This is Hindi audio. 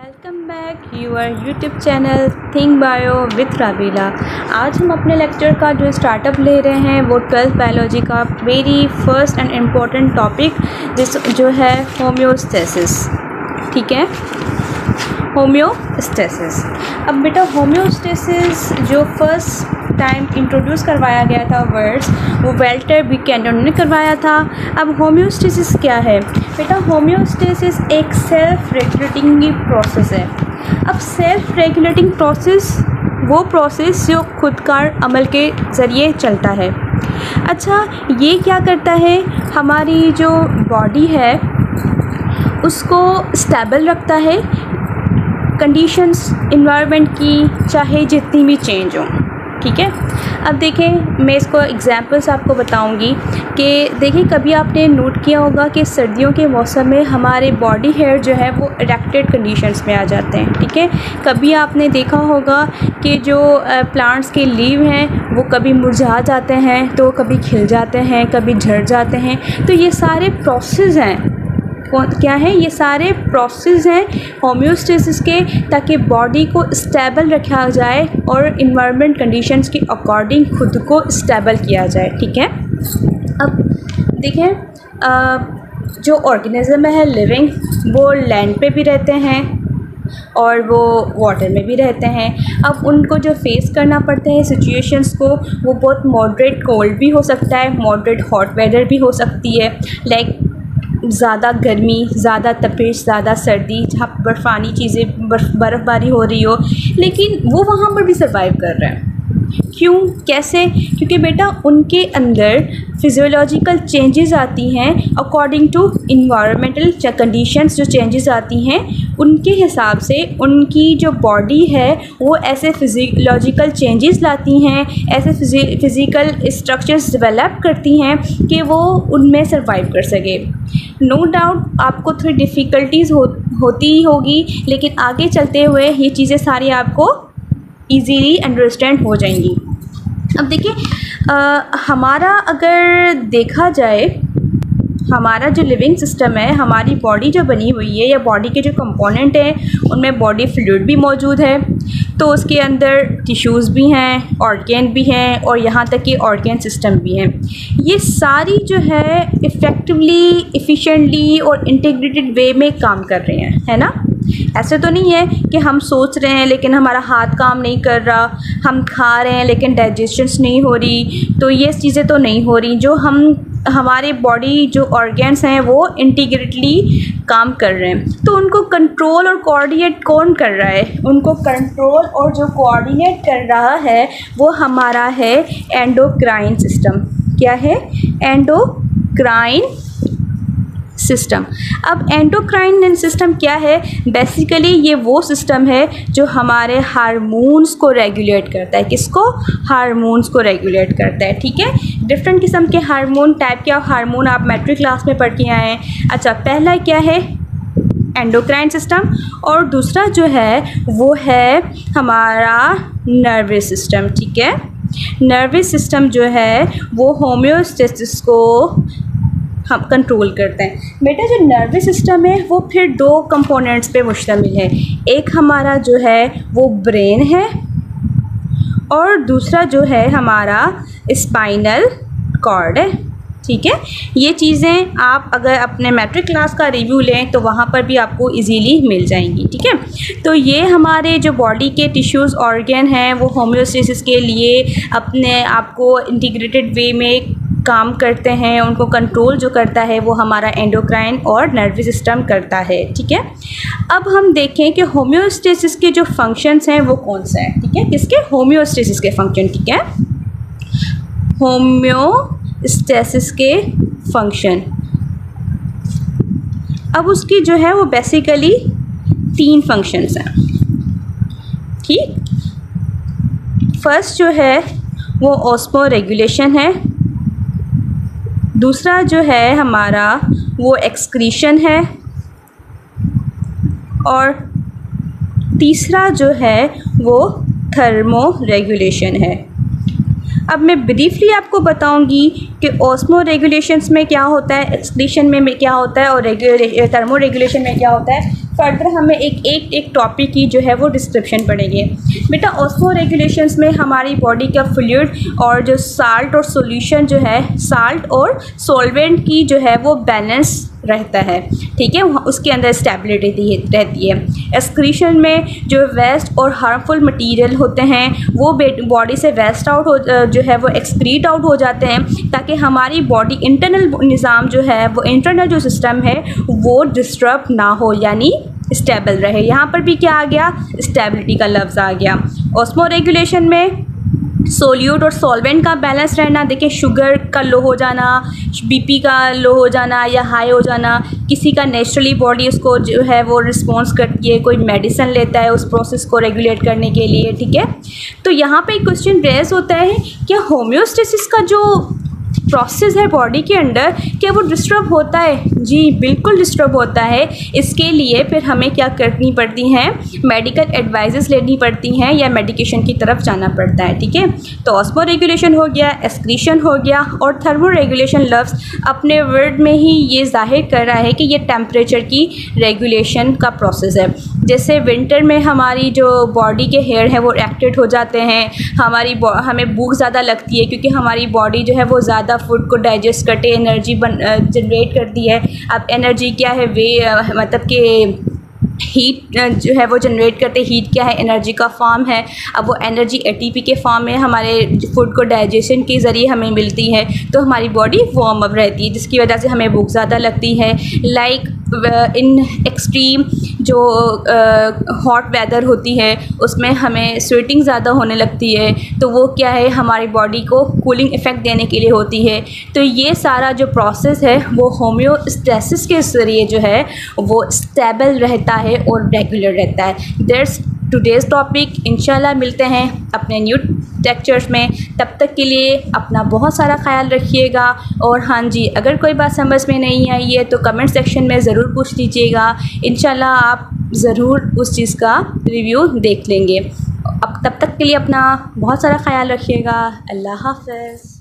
Welcome back your YouTube channel think bio with Rabeela. आज हम अपने लेक्चर का जो स्टार्टअप ले रहे हैं वो 12th बायोलॉजी का very first and important topic जो है होम्योस्टेसिस। ठीक है, होम्योस्टेसिस। अब बेटा होम्योस्टेसिस जो फर्स्ट टाइम इंट्रोड्यूस करवाया गया था वर्ड्स वो वेल्टर बुकैनन ने करवाया था। अब होम्योस्टेसिस क्या है बेटा? होम्योस्टेसिस एक सेल्फ रेगुलेटिंग प्रोसेस है। अब सेल्फ रेगुलेटिंग प्रोसेस वो प्रोसेस जो खुदकार अमल के ज़रिए चलता है। अच्छा, ये क्या करता है? हमारी जो बॉडी है उसको स्टेबल रखता है कंडीशंस इन्वायरमेंट की, चाहे जितनी भी चेंज हो। ठीक है, अब देखें मैं इसको एग्जांपल्स आपको बताऊंगी कि देखिए कभी आपने नोट किया होगा कि सर्दियों के मौसम में हमारे बॉडी हेयर जो है वो इरेक्टेड कंडीशंस में आ जाते हैं। ठीक है, कभी आपने देखा होगा कि जो प्लांट्स के लीव हैं वो कभी मुरझा जाते हैं तो कभी खिल जाते हैं, कभी झड़ जाते हैं। तो ये सारे प्रोसेस हैं, क्या है? ये सारे प्रोसेस हैं होम्योस्टेसिस के, ताकि बॉडी को स्टेबल रखा जाए और इन्वायरमेंट कंडीशंस के अकॉर्डिंग खुद को स्टेबल किया जाए। ठीक है, अब देखें जो ऑर्गेनिज्म है लिविंग वो लैंड पे भी रहते हैं और वो वाटर में भी रहते हैं। अब उनको जो फेस करना पड़ता है सिचुएशंस को, वो बहुत मॉडरेट कोल्ड भी हो सकता है, मॉडरेट हॉट वेदर भी हो सकती है, लाइक ज़्यादा गर्मी, ज़्यादा तपिश, ज़्यादा सर्दी, जहाँ बर्फ़ानी चीज़ें बर्फ़बारी हो रही हो, लेकिन वो वहाँ पर भी सर्वाइव कर रहे हैं। क्यों, कैसे? क्योंकि बेटा उनके अंदर फिजियोलॉजिकल चेंजेस आती हैं अकॉर्डिंग टू इन्वायरमेंटल कंडीशंस। जो चेंजेस आती हैं उनके हिसाब से उनकी जो बॉडी है वो ऐसे फिजियोलॉजिकल चेंजेस लाती हैं, ऐसे फिज़िकल स्ट्रक्चर्स डेवलप करती हैं कि वो उनमें सर्वाइव कर सके। नो डाउट आपको थोड़ी डिफ़िकल्टीज़ होती ही होगी, लेकिन आगे चलते हुए ये चीज़ें सारी आपको ईज़िली अंडरस्टैंड हो जाएंगी। अब देखिए हमारा अगर देखा जाए, हमारा जो लिविंग सिस्टम है, हमारी बॉडी जो बनी हुई है या बॉडी के जो कंपोनेंट हैं उनमें बॉडी फ्लूइड भी मौजूद है, तो उसके अंदर टिश्यूज़ भी हैं, ऑर्गन भी हैं और यहाँ तक कि ऑर्गन सिस्टम भी हैं। ये सारी जो है इफ़ेक्टिवली, एफिशिएंटली और इंटीग्रेटेड वे में काम कर रहे हैं, है ना? ऐसे तो नहीं है कि हम सोच रहे हैं लेकिन हमारा हाथ काम नहीं कर रहा, हम खा रहे हैं लेकिन डाइजेशंस नहीं हो रही, तो ये चीज़ें तो नहीं हो रही। जो हमारे बॉडी जो ऑर्गन्स हैं वो इंटीग्रेटली काम कर रहे हैं, तो उनको कंट्रोल और कोऑर्डिनेट कौन कर रहा है? उनको कंट्रोल और जो कोऑर्डिनेट कर रहा है वो हमारा है एंडोक्राइन सिस्टम। क्या है? Endocrine system. अब एंडोक्राइन सिस्टम क्या है? बेसिकली ये वो सिस्टम है जो हमारे हार्मोन्स को रेगुलेट करता है। किसको? हार्मोन्स को रेगुलेट करता है। ठीक है, डिफरेंट किस्म के हार्मोन, टाइप के हार्मोन आप मैट्रिक क्लास में पढ़ के आए हैं। अच्छा, पहला क्या है? एंडोक्राइन सिस्टम, और दूसरा जो है वो है हमारा नर्वस सिस्टम। ठीक है, नर्वस सिस्टम जो है वो होम्योस्टेसिस को हम कंट्रोल करते हैं। बेटा जो नर्वस सिस्टम है वो फिर दो कंपोनेंट्स पे मुश्तमिल है। एक हमारा जो है वो ब्रेन है और दूसरा जो है हमारा स्पाइनल कॉर्ड है। ठीक है, ये चीज़ें आप अगर अपने मैट्रिक क्लास का रिव्यू लें तो वहाँ पर भी आपको इजीली मिल जाएंगी। ठीक है, तो ये हमारे जो बॉडी के टिश्यूज़ ऑर्गन हैं वो होम्योस्टेसिस के लिए अपने आप को इंटीग्रेटेड वे में काम करते हैं। उनको कंट्रोल जो करता है वो हमारा एंडोक्राइन और नर्वस सिस्टम करता है। ठीक है, अब हम देखें कि होम्योस्टेसिस के जो फंक्शंस हैं वो कौन से हैं। ठीक है, किसके? होम्योस्टेसिस के फंक्शन। ठीक है, होम्योस्टेसिस के फंक्शन। अब उसकी जो है वो बेसिकली 3 फंक्शंस हैं। ठीक, फर्स्ट जो है वो ऑस्मो रेगुलेशन है, दूसरा जो है हमारा वो एक्सक्रीशन है और तीसरा जो है वो थर्मो रेगुलेशन है। अब मैं ब्रीफली आपको बताऊंगी कि ऑस्मो रेगुलेशंस में क्या होता है, एक्सक्रीशन में क्या होता है और थर्मो रेगुलेशन में क्या होता है। फर्दर हमें एक टॉपिक की जो है वो डिस्क्रिप्शन पढ़ेंगे। बेटा ऑस्मो रेगुलेशंस में हमारी बॉडी का फ्लूइड और जो साल्ट और सॉल्यूशन जो है, साल्ट और सॉल्वेंट की जो है वो बैलेंस रहता है, ठीक है, उसके अंदर स्टेबिलिटी रहती है। एक्सक्रीशन में जो वेस्ट और हार्मफुल मटेरियल होते हैं वो बॉडी से वेस्ट आउट हो जो है वो एक्सक्रीट आउट हो जाते हैं, ताकि हमारी बॉडी इंटरनल निज़ाम जो है वो इंटरनल जो सिस्टम है वो डिस्टर्ब ना हो, यानी स्टेबल रहे। यहाँ पर भी क्या आ गया, स्टेबिलिटी का लफ्ज़ आ गया। ऑस्मो रेगुलेशन में सोल्यूट और सॉल्वेंट का बैलेंस रहना। देखिए शुगर का लो हो जाना, बीपी का लो हो जाना या हाई हो जाना, किसी का नेचुरली बॉडी उसको जो है वो रिस्पॉन्स करती है, कोई मेडिसिन लेता है उस प्रोसेस को रेगुलेट करने के लिए, ठीक है। तो यहाँ पे एक क्वेश्चन रेज होता है, क्या होम्योस्टेसिस का जो प्रोसेस है बॉडी के अंदर, क्या वो डिस्टर्ब होता है? जी बिल्कुल डिस्टर्ब होता है। इसके लिए फिर हमें क्या करनी पड़ती हैं, मेडिकल एडवाइजेस लेनी पड़ती हैं या मेडिकेशन की तरफ जाना पड़ता है, ठीक है। तो ऑस्मो रेगुलेशन हो गया, एक्सक्रीशन हो गया, और थर्मो रेगुलेशन लफ्ज़ अपने वर्ड में ही ये जाहिर कर रहा है कि ये टेम्परेचर की रेगुलेशन का प्रोसेस है। जैसे विंटर में हमारी जो बॉडी के हेयर हैं वो एक्टिव हो जाते हैं, हमें भूख ज़्यादा लगती है क्योंकि हमारी बॉडी जो है वो ज़्यादा फूड को डाइजेस्ट करके एनर्जी जनरेट करती है। अब एनर्जी क्या है, मतलब कि हीट जो है वो जनरेट करते, हीट क्या है, एनर्जी का फॉर्म है। अब वो एनर्जी एटीपी के फॉर्म में हमारे फूड को डाइजेशन के ज़रिए हमें मिलती है, तो हमारी बॉडी वार्म अप रहती है, जिसकी वजह से हमें भूख ज़्यादा लगती है। लाइक इन एक्सट्रीम जो हॉट वेदर होती है उसमें हमें स्वेटिंग ज़्यादा होने लगती है, तो वो क्या है, हमारी बॉडी को कूलिंग इफ़ेक्ट देने के लिए होती है। तो ये सारा जो प्रोसेस है वो होम्योस्टेसिस के ज़रिए जो है वो स्टेबल रहता है और रेगुलर रहता है। That's today's topic. इंशाल्लाह मिलते हैं अपने न्यू लेक्चर्स में, तब तक के लिए अपना बहुत सारा ख्याल रखिएगा। और हाँ जी, अगर कोई बात समझ में नहीं आई है तो कमेंट सेक्शन में ज़रूर पूछ लीजिएगा, इंशाल्लाह आप ज़रूर उस चीज़ का रिव्यू देख लेंगे। अब तब तक के लिए अपना बहुत सारा ख्याल रखिएगा। अल्लाह हाफ़िज़।